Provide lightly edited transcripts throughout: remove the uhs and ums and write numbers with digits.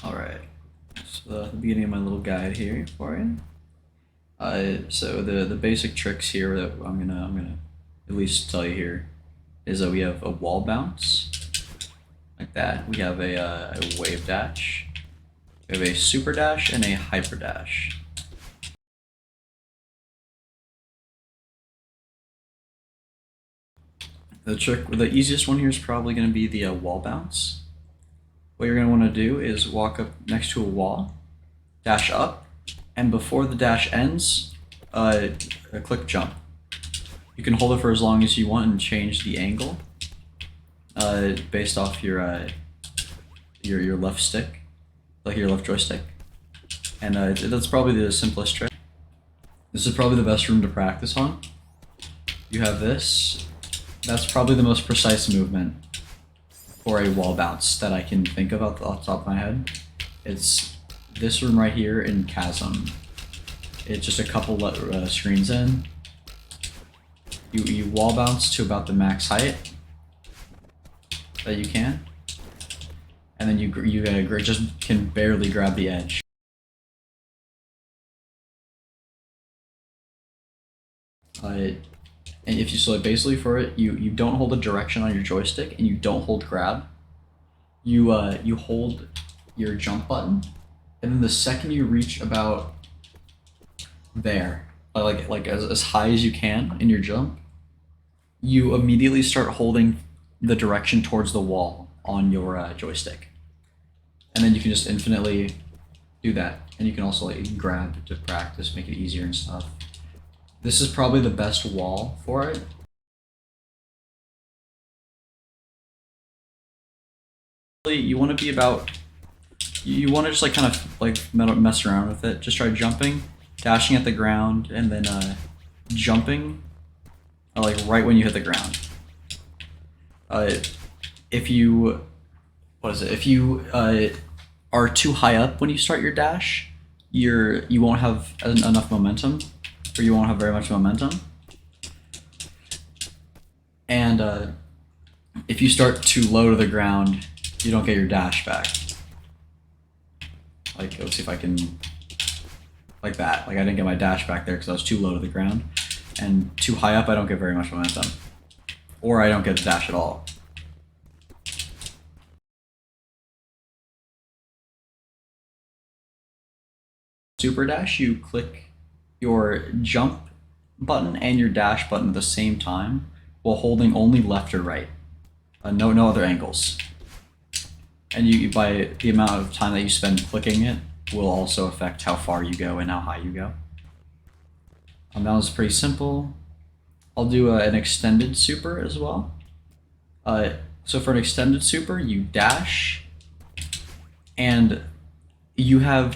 Alright, so the beginning of my little guide here for you. So the basic tricks here that I'm gonna at least tell you here is that we have a wall bounce, like that. We have a wave dash. We have a super dash and a hyper dash. The easiest one here is probably going to be the wall bounce. What you're going to want to do is walk up next to a wall, dash up, and before the dash ends, click jump. You can hold it for as long as you want and change the angle based off your left stick, like your left joystick. And that's probably the simplest trick. This is probably the best room to practice on. You have this. That's probably the most precise movement for a wall bounce that I can think of off the top of my head. It's this room right here in Chasm. It's just a couple screens in. You wall bounce to about the max height that you can, and then you just can barely grab the edge. And if you basically for it, you don't hold a direction on your joystick and you don't hold grab. You hold your jump button, and then the second you reach about there, like as high as you can in your jump, you immediately start holding the direction towards the wall on your joystick, and then you can just infinitely do that. And you can also like grab to practice, make it easier and stuff. This is probably the best wall for it. You want to be about, you want to just like kind of like mess around with it. Just try jumping, dashing at the ground, and then jumping like right when you hit the ground. If you, if you are too high up when you start your dash, you won't have enough momentum, or you won't have very much momentum. And if you start too low to the ground, you don't get your dash back. Like, let's see if I can, like that. Like I didn't get my dash back there because I was too low to the ground. And too high up, I don't get very much momentum. Or I don't get a dash at all. Super dash, you click your jump button and your dash button at the same time while holding only left or right. No other angles. And you by the amount of time that you spend clicking it will also affect how far you go and how high you go. That was pretty simple. I'll do an extended super as well. So for an extended super, you dash, and you have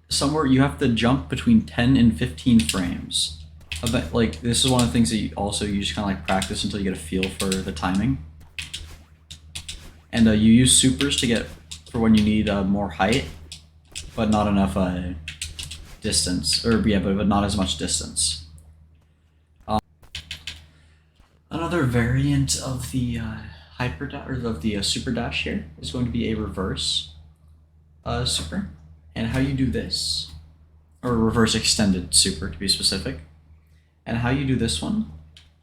to jump between 10 and 15 frames. Like this is one of the things that you just kind of like practice until you get a feel for the timing. And you use supers to get for when you need more height, but not enough distance, or yeah, but not as much distance. Another variant of the super dash here is going to be a reverse super, and how you do this, or reverse extended super to be specific, and how you do this one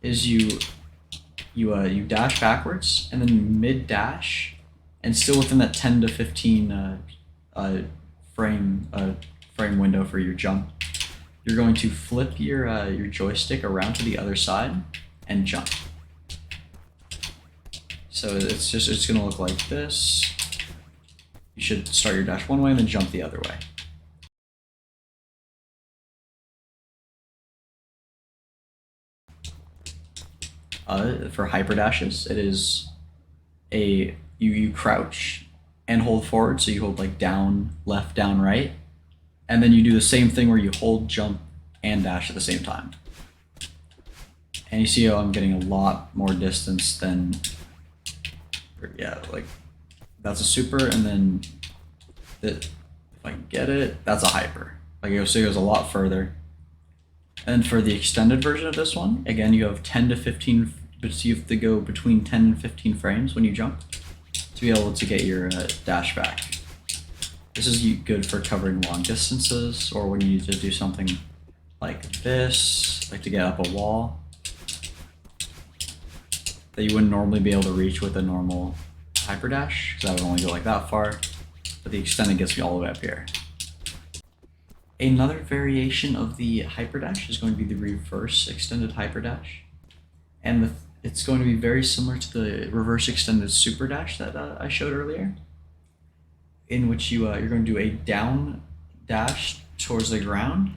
is you dash backwards and then mid dash, and still within that 10 to 15 frame window for your jump, you're going to flip your joystick around to the other side and jump. So it's gonna look like this. You should start your dash one way and then jump the other way. For hyper dashes, it is you crouch and hold forward, so you hold like down, left, down, right, and then you do the same thing where you hold, jump, and dash at the same time. And you see how I'm getting a lot more distance than, yeah, like that's a super, and then if I can get it, that's a hyper. Like it goes a lot further. And for the extended version of this one, again, you have 10 to 15, but you have to go between 10 and 15 frames when you jump to be able to get your dash back. This is good for covering long distances, or when you need to do something like this, like to get up a wall that you wouldn't normally be able to reach with a normal hyperdash, because I would only go like that far, but the extended gets me all the way up here. Another variation of the hyperdash is going to be the reverse extended hyperdash, and it's going to be very similar to the reverse extended super dash that I showed earlier, in which you're going to do a down dash towards the ground,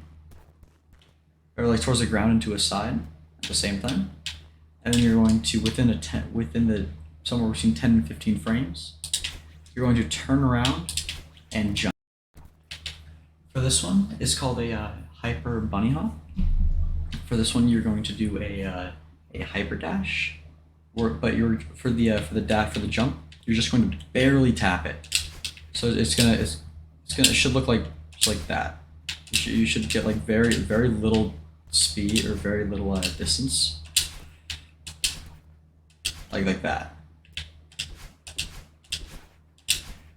or like towards the ground and to a side at the same time, and then you're going to within the somewhere between 10 and 15 frames, you're going to turn around and jump. For this one, it's called a hyper bunny hop. For this one, you're going to do a hyper dash, but for the jump, you're just going to barely tap it. So it should look like just like that. You should get like very little speed or very little distance, like that.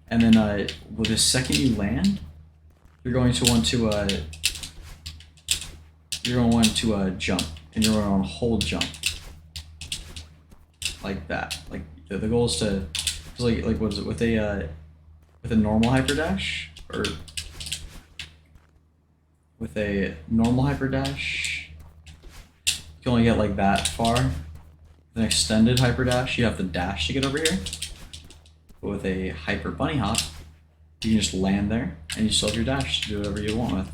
And then with the second you land, you're going to want to jump, and you're going to want to hold jump like that. Like the goal is to, like what is it with a normal hyperdash, or with a normal hyperdash, you can only get like that far. With an extended hyperdash, you have to dash to get over here. But with a hyper bunny hop, you can just land there, and you still have your dash to do whatever you want with.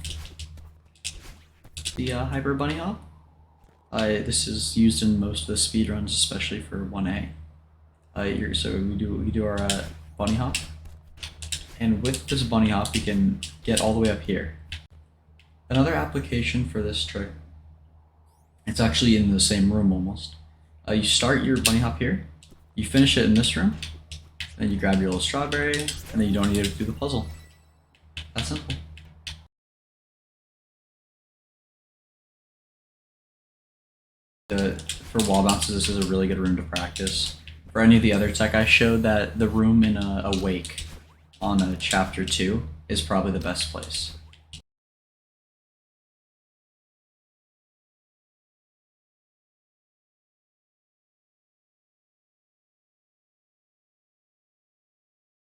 The hyper bunny hop, this is used in most of the speedruns, especially for 1A. So we do our bunny hop, and with this bunny hop, you can get all the way up here. Another application for this trick, it's actually in the same room almost. You start your bunny hop here, you finish it in this room, then you grab your little strawberry, and then you don't need to do the puzzle. That's simple. For wall bounces, this is a really good room to practice. For any of the other tech I showed, that the room in Awake on chapter 2 is probably the best place.